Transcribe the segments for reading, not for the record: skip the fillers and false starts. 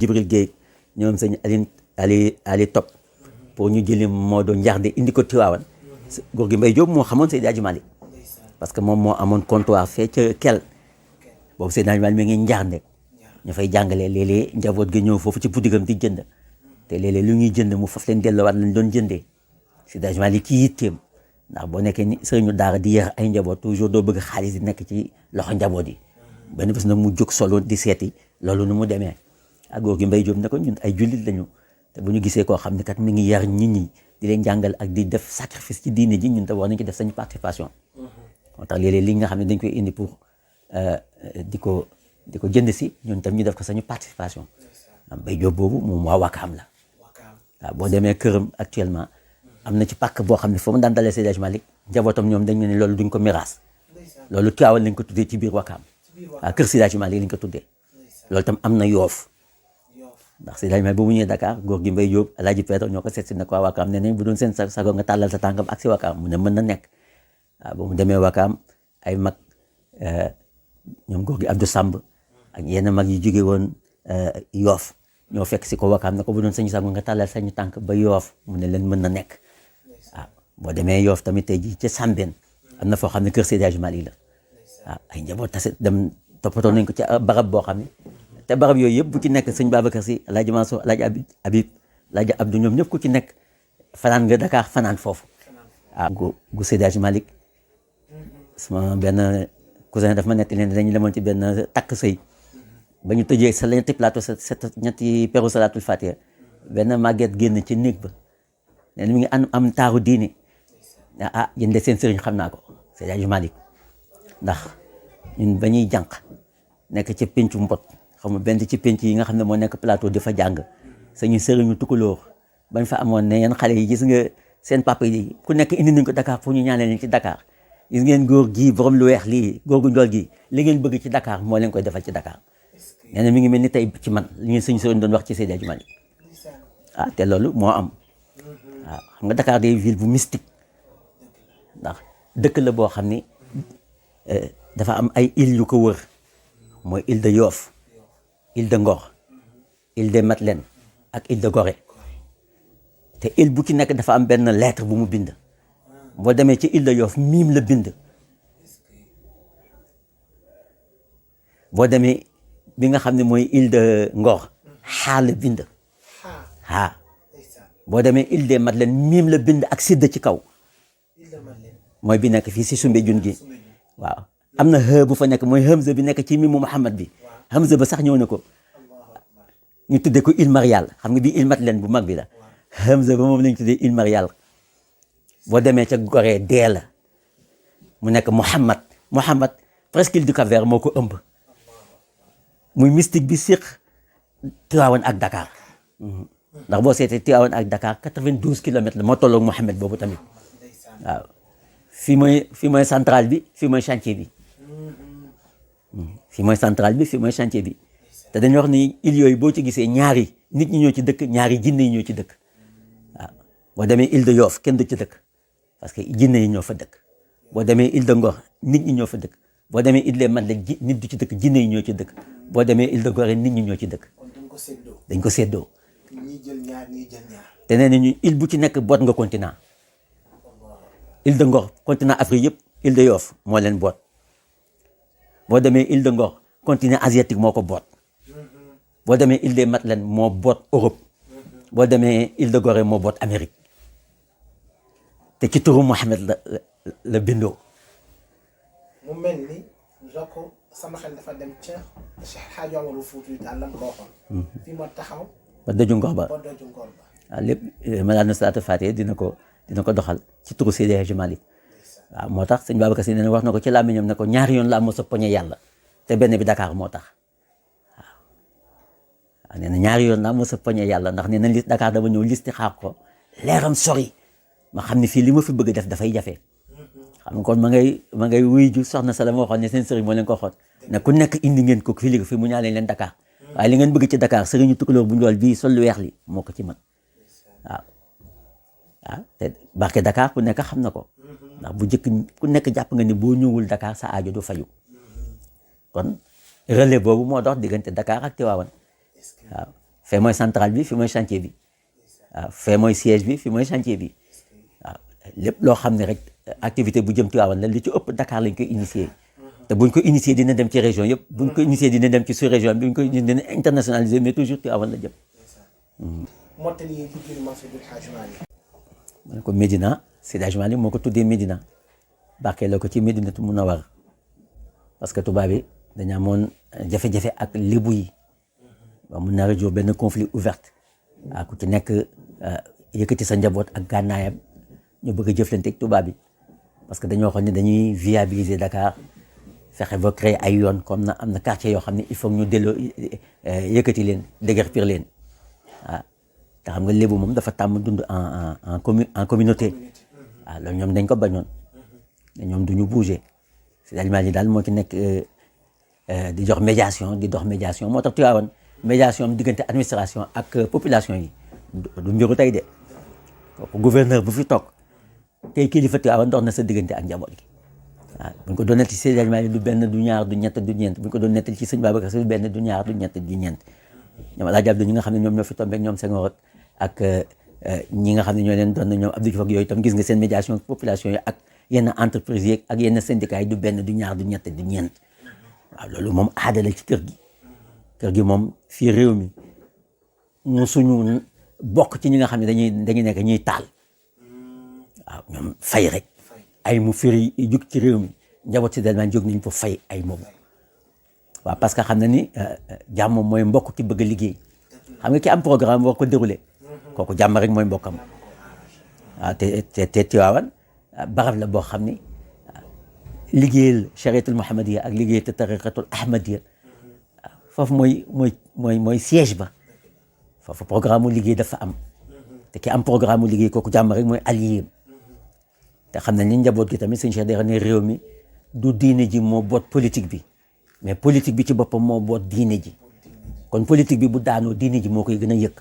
Jibril Guèye ñoom sëñ Ali Top pour ñu jëli Maodo Njarde indi ko Tiwaawan góor gi Mbaye Diop moo xamoon Seydi Hadji Malick parce que moom moo amoon comptoir fee ca Kel boobu Seydi Hadji Malick mi ngi Njarde ñu fay jàngalee léeg-léeg njaboot gi ñëw foofu ci butigam di jënd te léeg-léeg lu ñuy jënd mu faf leen delloowaat lañ doon jëndee Seydi Hadji Malick ki yitteem ndax boo nekkee ni sëriñu daara di yar ay njaboot toujours doo bëgg xaalis di nekk ci loxo njaboot yi benn bés nag mu jóg solo di seeti loolu nu mu demee ak góor gi Mbaye Diop ne ko ñun ay jullit lañu te bu ñu gisee koo xam ne kat mi ngi yar nit ñi di leen jàngal ak di def sacrifice ci diine ji ñun te war nañ ci def sañu participation moo tax léeg-léeg li nga xam ne dañ koy indi pour di ko jënd si ñun tam ñu def ko sañu participation Mbaye Diop boobu moom waa Wakaam la waaw boo demee këram actuellement am na ci pàkk boo xam ne foo mu daan dalee Seydi Hadji Malick njabootam ñoom dañ ne loolu duñ ko miraas loolu Tiwaawan lañ ko tuddee ci biir Wakaam waaw kër Seydi Hadji Malick lañ ko tuddee loolu tam am na Yoof ndax Seydi Hadji Malick boobu ñëwee Dakar góor gi Mbaye Diop Alaaji Pedro ñoo ko seet si ne ko waa Wakaam ne nañ bu doon seen sago nga tàllal sa tànkam ak si Wakaam mu ne mën na nekk waaw ba mu demee Wakaam ay mag ñoom góor gi Abdou Samb ak yenn mag yu jóge woon Yoof ñoo fekk si ko Wakaam ne ko bu doon sañu sago nga tàllal sañu tànk ba Yoof mu ne leen mën na nekk waaw boo demee Yoof tamit tey jii ca Sambeen am na foo xam ne kër Seydi Hadji Malick la waaw ay njaboot tase dem toppatoo nañ ko ci barab boo xam ne te barab yooyu yëpp bu ci nekk sëñ Babacar Si Alaaji Mansour Alaaji Habib Alaaji Abdou ñoom ñëpp ku ci nekk fanaan nga Dakar fanaan foofu waaw gu Seydi Hadji Malick sama benn cousin daf ma netti leen dañu demoon ci benn takk sëy ba ñu tëjee sa ñetti plateau ñetti peru salatul fatiha benn màgget génn ci néeg ba nee na mi ngi am taaru diine yéen de seen sëriñ xam naa ko Seydi Hadji Malick ndax ñun ba ñuy jànq nekk ci pencu mbot xam nga benn ci penc yi nga xam ne moo nekk plateau di fa jàng sañu sëriñu tukulóor bañ fa amoon ne yeen xale yi gis nga seen papa yi ku nekk indi nañ ko Dakar pour ñu ñaanal leen ci Dakar gis ngeen góor gi borom lu weex lii góor gu njool gi li ngeen bëgg ci Dakar moo leen koy defal ci Dakar nee na mi ngi mel ni tey ci man li ñu suñu sëriñ doon wax ci Seydi Hadji Malick te loolu moo am waaw xam nga Dakar day ville bu mystique ndax dëkk la boo xam ni dafa am ay îles yu ko wër mooy île de Yoff île de Ngor île de Madeleine ak île de Gorée te île bu ci nekk dafa am benn lettre bu mu bind boo demee ci île de Yoff miim la bind boo demee bi nga xam ne mooy île de Ngor xaa la bind xaa boo demee île de Madeleine miim la bind ak sidd ci kaw mooy bi nekk fii si Soumbédioune gi waaw am na xë bu fa nekk mooy Hamza bi nekk ci mimu Muhammad bi Hamza ba sax ñëw na ko ñu tuddee ko île Marial xam nga bii île Madeleine bu mag bi la Hamza ba moom lañ tuddee île Marial boo demee ca Gorée dee la mu nekk Muhammad presque île du Cap-Vert moo ko ëmb muy mystique bi séq Tivaouane ak Dakar ndax boo seetee Tivaouane ak Dakar 92 kilomètres la moo tolloog Muhammad boobu tamit waaw fii mooy centrale bi fii mooy chantier bi fii mooy centrale bi fii mooy chantier bi te dañuy wax ni îles yooyu boo ci gisee ñaari nit ñi ñoo ci dëkk ñaari jinne yi ñoo ci dëkk waaw boo demee île de Yoff kenn du ci dëkk parce que jinne yi ñoo fa dëkk boo demee île de Ngor nit ñi ñoo fa dëkk boo demee île de Madeleine nit du ci dëkk jinne yi ñoo ci dëkk boo demee île de Gorée nit ñi ñoo ci dëkk dañ ko séddoo te nee nañu île bu ci nekk boot nga continent île de Ngor continent Afrique yëpp île de Yoff moo leen boot boo demee île de Ngor continent asiatique moo ko boot boo demee île de Madeleine moo boot Europe boo demee île de Gorée moo boot Amérique te ci turu Mohamed la bindoo. mu mel ni Jokko sama xel dafa dem ca Cheikh Hadj Omarou Foutiyou Tall la ko waxoon. fi ma taxaw. ba doju ngor ba ba doju ngor ba. waaw lépp Maulana Salatou Fatiha dina ko doxal ci turu Seydi Hadji Malick waaw moo tax sëñ Babacar Sy nee na wax na ko ci làmmiñam ne ko ñaari yoon laa mos a poñe yàlla te benn bi Dakar moo tax waaw nee na ñaari yoon laa mos a poñe yàlla ndax nee na li Dakar dama ñëw listi xaar ko leeram sori ma xam ne fii li ma fi bëgg def dafay jafe xam nga kon ma ngay wuy ju soxna Sala ma waxoon ne seen sëriñ moo leen ko waxoon ne ku nekk indi ngeen ko fii fi mu ñaanee leen Dakar waaye li ngeen bëgg ci Dakar sëriñu tukulóor bu njool bii sol lu weex li moo ko ci mën waaw te barke Dakar ku nekk xam na ko ndax bu njëkk ku nekk jàpp nga ni boo ñëwul Dakar sa aajo du faju kon relais boobu moo dox diggante Dakar ak Tivaouane waaw fee mooy centrale bi fi mooy chantier bi waaw fee mooy siège bi fi mooy chantier bi waaw lépp loo xam ne rek activité bu jëm Tivaouane la li ci ëpp Dakar lañ koy initier te buñ ko initier dina dem ci région yëpp buñ ko initier dina dem ci sous région bi buñ ko dina internationaliser mais toujours Tivaouane la jëm. mottali yi liggéeyu Maam Seydil Hadji Malick. ma ne ko Médina Seydi Hadji Malick moo ko tuddee Médina barkeeloo ko ci Médinatu Munawwara parce que tubaab bi dañu amoon jafe-jafe ak lébu yi ba mun naa jur benn conflit ouvert waaw ku ci nekk yëkkati sa njaboot ak gànnaayam ñu bëgg a jëflante ak tubaab bi parce que dañoo waxoon ne dañuy viabiliser Dakar fexe ba créer ay yoon comme na am na quartier yoo xam ne il faut ñu delloo yëkkati leen déguerpir leen waaw te xam nga lébu moom dafa tàmm dund en communauté waaw loolu ñoom dañ ko bañoon ñoom du ñu bouger Seydi Hadji Malick daal moo ci nekk di jox médiation di dox médiation moo tax Tivaouane médiation am diggante administration ak population yi du mbiru tey de kooku gouverneur bu fi toog tey kilifa Tivaouane dox na sa diggante ak njaboot gi waaw bu ñu ko doon nettali ci Seydi Hadji Malick du benn du ñaar du ñett du ñeent bu ñu ko doon nettali ci sëñ Babacar Sy du benn du ñaar du ñett du ñeent ñoom El Hadj Abdou ñi nga xam ne ñoom ñoo fi tombé ak ñoom Senghor ak ñi nga xam ne ñoo leen doon ñoom Abdou Diouf ak yooyu tam gis nga seen médiation population yi ak yenn entreprise yi ak yenn syndicats yi du benn du ñaar du ñett du ñeent waaw loolu moom aada la ci kër gi moom fii réew mi mu suñu bokk ci ñi nga xam ne dañuy nekk ñuy taal waaw ñoom fay rek ay mu firi jug ci réew mi njaboot si delman jóg nañ pour fay ay moom waaw parce que xam na ni jàmm mooy mbokk ki bëgg a liggéey xam nga ki am programme war ko déroulé kooku jàmm rek mooy mbokkam waaw te Tivaouane barab la boo xam ni liggéeyal chariatul muhammadiya ak liggéeyal te tariqatul ahmadiya foofu mooy siège ba foofu programme mu liggéey dafa am te ki am programme mu liggéey kooku jàmm rek mooy allié te xam nañ ni njaboot gi tamit sëñ Cheikh day ne réew mi du diine ji moo boot politique bi mais politique bi ci boppam moo boot diine ji kon politique bi bu daanoo diine ji moo koy gën a yëg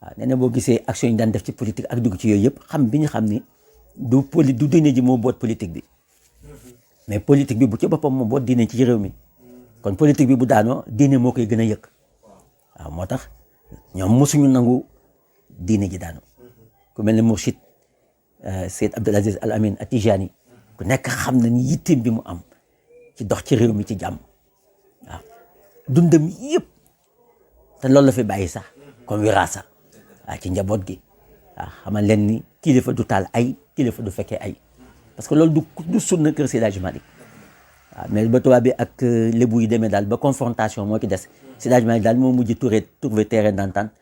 waaw nee na boo gisee action yi daan def ci politique ak dugg ci yooyu yëpp xam bi ñu xam ni du diine ji moo boot politique bi mais politique bi bu ci boppam moo boot diine ci réew mi kon politique bi bu daanoo diine moo koy gën a yëg waaw moo tax ñoom mosuñu nangu diine ji daanu ku mel ne Mourchid Seyd Abdoul Aziz Al Amin Atijani ku nekk xam na ni yitteem bi mu am ci dox ci réew mi ci jàmm waaw dundam yëpp te loolu la fi bàyyi sax comme wiraasa waaw ci njaboot gi waaw xamal leen ni kilifa du taal ay kilifa du fekkee ay parce que loolu du sunna kër Seydi Hadji Malick waaw mais ba tubaab bi ak lébu yi demee daal ba confrontation moo ci des Seydi Hadji Malick daal moo mujj trouver terrain d'entente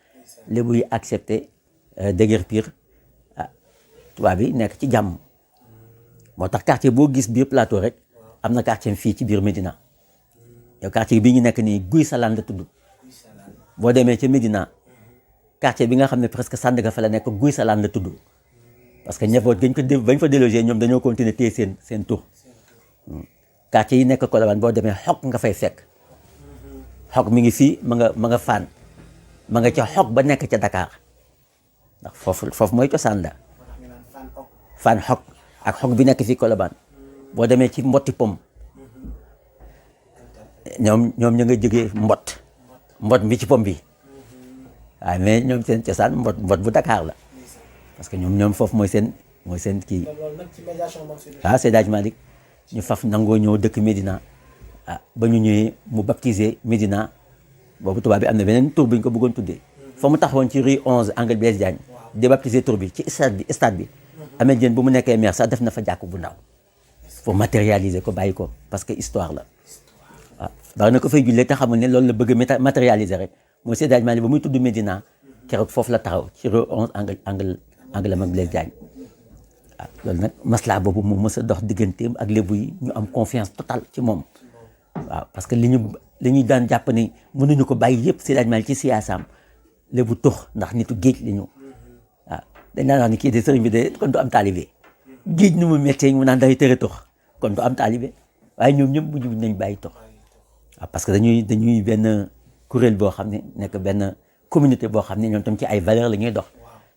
lébu yi accepté déguerpir tubaab bi nekk ci jàmm moo tax quartier boo gis biir plateau rek am na quartier fii ci biir Médina yow quartier bii ñu nekk nii Guy Salane la tudd boo demee ca Médina quartier bi nga xam ne presque Sandaga fa la nekk Guy Salane la tudd parce que njaboot bañ fa délogé ñoom dañoo continuer téye seen tur quartier yi nekk Colobane boo demee xok nga fay fekk xok mi ngi fii ma nga Fann ma nga ca xok ba nekk ca Dakar ndax foofu mooy cosaan la Fann xok ak xok bi nekk fii Colobane boo demee ci mbotti pom ñoom ñu nga jógee mbot bi ci pom bi waaye mais ñoom seen cosaan mbot bu Dakar la parce que ñoom foofu mooy seen kii waaw Seydi Hadji Malick ñu faf nangoo ñëw dëkk Médina ba ñu ñëwee mu baptisé Médina boobu tubaab bi am na beneen tur bi ñu ko bëggoon tuddee fa mu taxawoon ci rue 11 angle Blaise Diagne di baptisé tur bi ci stade bi Amel Diène bu mu nekkee maire sax def na fa jàkk bu ndaw pour matérialiser ko bàyyi ko parce que histoire la waaw bari na ko fay jullee te xamul ne loolu la bëgg matérialiser rek mooy Seydi Hadji Malick ba muy tudd Médina keroog foofu la taxaw ci rue 11 angle mag Blaise Diagne waaw loolu nag maslaa boobu moo mës a dox digganteem ak lébu yi ñu am confiance totale ci moom waaw parce que li ñu daan jàpp ne mënuñu ko bàyyi yëpp Seydi Hadji Malick ci siyaasaam lébu tux ndax nitu géej li ñu waaw dañ daan wax ni kii de sëriñ bi de kon du am taalibe géej ni mu méttee mu naan day tere tux kon du am taalibe waaye ñoom ñëpp mujj nañ bàyyi tux waaw parce que dañuy benn kuréel boo xam ne nekk benn communauté boo xam ne ñoom tam ci ay valeur la ñuy dox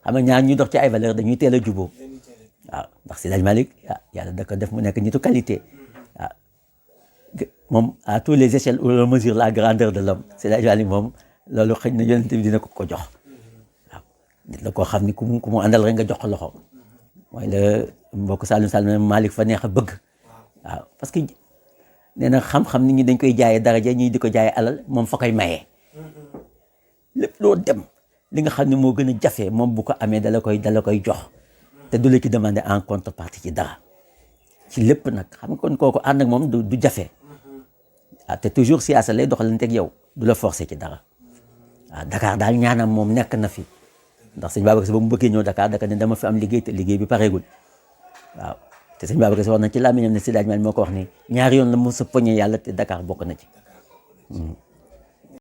xam nga ñaar ñuy dox ci ay valeur dañuy teel a juboo waaw ndax Seydi Hadji Malick yàlla da ko def mu nekk nitu qualité waaw moom à tous les échelles où on mesure la grandeur de l'homme Seydi Hadji Malick moom loolu xëy na yonent bi dina ko jox waaw nit la koo xam ni ku mu àndal rek nga jox ko loxo mooy la mbokk Saloum Saloum Malick fa neex a bëgg waaw parce que nee na xam-xam nit ñi dañ koy jaayee daraja ñii di ko jaayee alal moom fa koy mayee lépp loo dem li nga xam ne moo gën a jafe moom bu ko amee dala koy jox te du la ci demander en contrepartie ci dara ci lépp nag xam nga kon kooku ànd ak moom du jafe waaw te toujours siyaasa lay doxalanteeg yow du la forcer ci dara waaw Dakar daal ñaanam moom nekk na fi ndax sëñ Babacar Sy ba mu bëggee ñëw Dakar ne dama fi am liggéey te liggéey bi pareegul waaw te sëñ Babacar Sy wax na ci làmmiñam ne Seydi Hadji Malick moo ko wax ni ñaari yoon la mos a poñe yàlla te Dakar bokk na ci